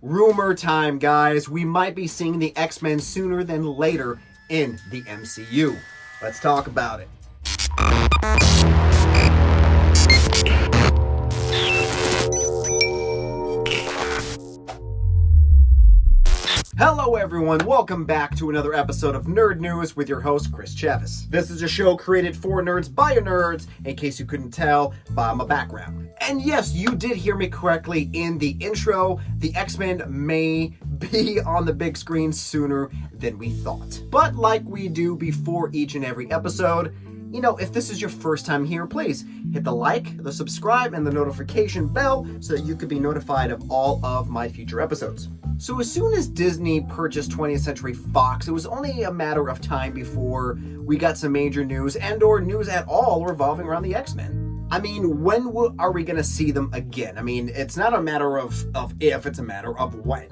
Rumor time, guys. We might be seeing the X-Men sooner than later in the MCU. Let's talk about it. Hello everyone, welcome back to another episode of Nerd News with your host, Chris Chavis. This is a show created for nerds by nerds, in case you couldn't tell by my background. And yes, you did hear me correctly in the intro. The X-Men may be on the big screen sooner than we thought. But like we do before each and every episode, you know, if this is your first time here, please hit the like, the subscribe, and the notification bell so that you can be notified of all of my future episodes. So as soon as Disney purchased 20th Century Fox, it was only a matter of time before we got some major news and/or news at all revolving around the X-Men. I mean, when are we going to see them again? I mean, it's not a matter of if, it's a matter of when.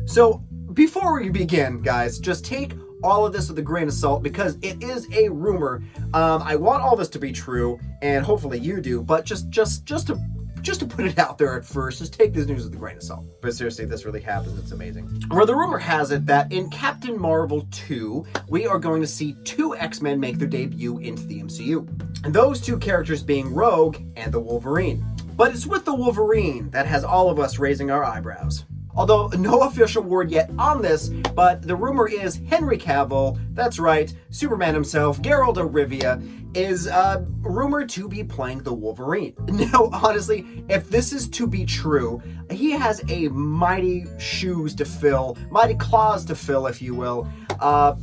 So before we begin, guys, just take all of this with a grain of salt because it is a rumor. I want all this to be true, and hopefully you do, but just to put it out there at first, just take this news with a grain of salt. But seriously, this really happens, it's amazing. Where the rumor has it that in Captain Marvel 2, we are going to see two X-Men make their debut into the MCU. And those two characters being Rogue and the Wolverine. But it's with the Wolverine that has all of us raising our eyebrows. Although no official word yet on this, but the rumor is Henry Cavill, that's right, Superman himself, Geralt of Rivia, is rumored to be playing the Wolverine. Now, honestly, if this is to be true, he has a mighty shoes to fill, mighty claws to fill, if you will,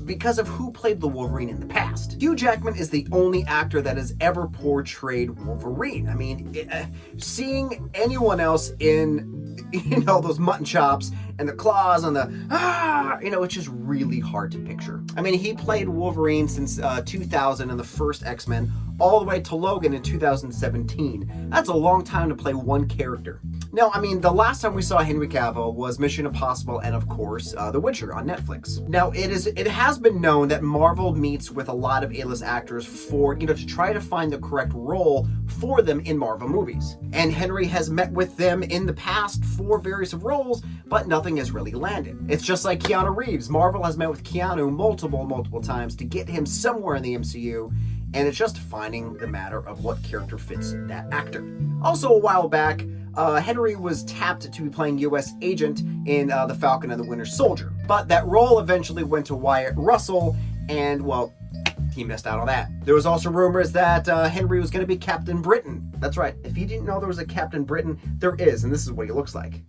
because of who played the Wolverine in the past. Hugh Jackman is the only actor that has ever portrayed Wolverine. I mean, seeing anyone else in, you know, those mutton chops and the claws and the, you know, it's just really hard to picture. I mean, he played Wolverine since 2000 in the first X-Men, all the way to Logan in 2017. That's a long time to play one character. Now, I mean, the last time we saw Henry Cavill was Mission Impossible and, of course, The Witcher on Netflix. Now, it has been known that Marvel meets with a lot of A-list actors for, you know, to try to find the correct role for them in Marvel movies. And Henry has met with them in the past for various roles, but nothing has really landed. It's just like Keanu Reeves. Marvel has met with Keanu multiple times to get him somewhere in the MCU, and it's just finding the matter of what character fits that actor. Also, a while back, Henry was tapped to be playing U.S. agent in The Falcon and the Winter Soldier, but that role eventually went to Wyatt Russell, and, well, he missed out on that. There was also rumors that Henry was going to be Captain Britain. That's right. If you didn't know there was a Captain Britain, there is, and this is what he looks like.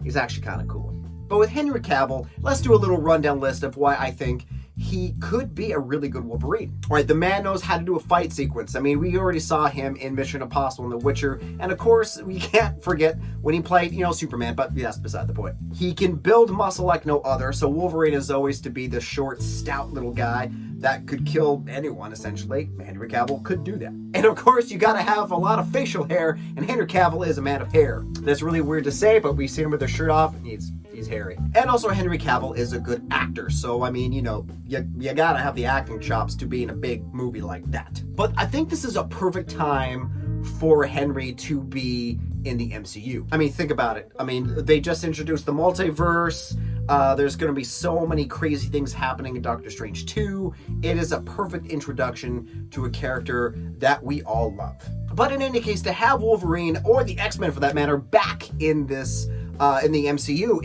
He's actually kind of cool. But with Henry Cavill, let's do a little rundown list of why I think he could be a really good Wolverine. All right, the man knows how to do a fight sequence. I mean, we already saw him in Mission Impossible and The Witcher, and of course, we can't forget when he played, you know, Superman, but that's beside the point. He can build muscle like no other, so Wolverine is always to be the short, stout little guy that could kill anyone, essentially. Henry Cavill could do that. And of course, you gotta have a lot of facial hair, and Henry Cavill is a man of hair. That's really weird to say, but we see him with his shirt off, and he's hairy. And also, Henry Cavill is a good actor, so I mean, you know, you gotta have the acting chops to be in a big movie like that. But I think this is a perfect time for Henry to be in the MCU. I mean, think about it. I mean, they just introduced the multiverse. There's going to be so many crazy things happening in Doctor Strange 2. It is a perfect introduction to a character that we all love. But in any case, to have Wolverine, or the X-Men for that matter, back in this, in the MCU,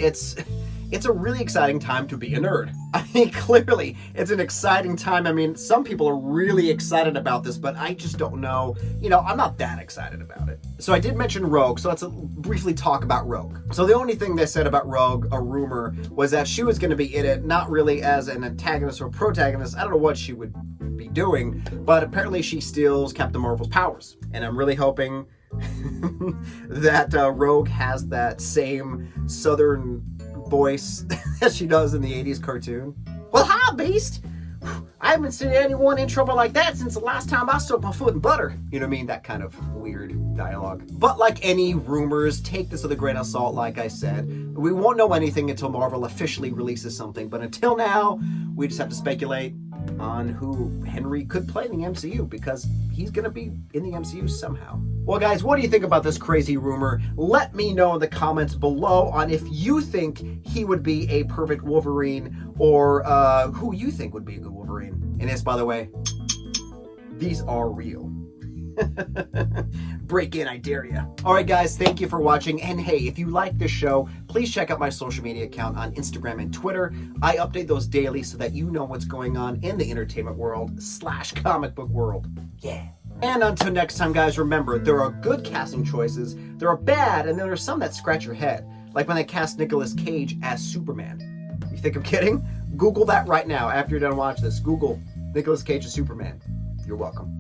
it's a really exciting time to be a nerd. I mean, clearly, it's an exciting time. I mean, some people are really excited about this, but I just don't know. You know, I'm not that excited about it. So I did mention Rogue, so let's briefly talk about Rogue. So the only thing they said about Rogue, a rumor, was that she was going to be in it, not really as an antagonist or protagonist. I don't know what she would be doing, but apparently she steals Captain Marvel's powers. And I'm really hoping that Rogue has that same southern voice as she does in the 80s cartoon. Well, hi, Beast! I haven't seen anyone in trouble like that since the last time I soaked my foot in butter. You know what I mean? That kind of weird dialogue. But like any rumors, take this with a grain of salt, like I said. We won't know anything until Marvel officially releases something, but until now, we just have to speculate on who Henry could play in the MCU, because he's going to be in the MCU somehow. Well, guys, what do you think about this crazy rumor? Let me know in the comments below on if you think he would be a perfect Wolverine, or who you think would be a good Wolverine. And yes, by the way, these are real. Break in, I dare ya. Alright guys, thank you for watching, and hey, if you like this show, please check out my social media account on Instagram and Twitter. I update those daily so that you know what's going on in the entertainment world / comic book world. Yeah. And until next time, guys, remember, there are good casting choices, there are bad, and then there are some that scratch your head. Like when they cast Nicolas Cage as Superman. You think I'm kidding? Google that right now after you're done watching this. Google Nicolas Cage as Superman. You're welcome.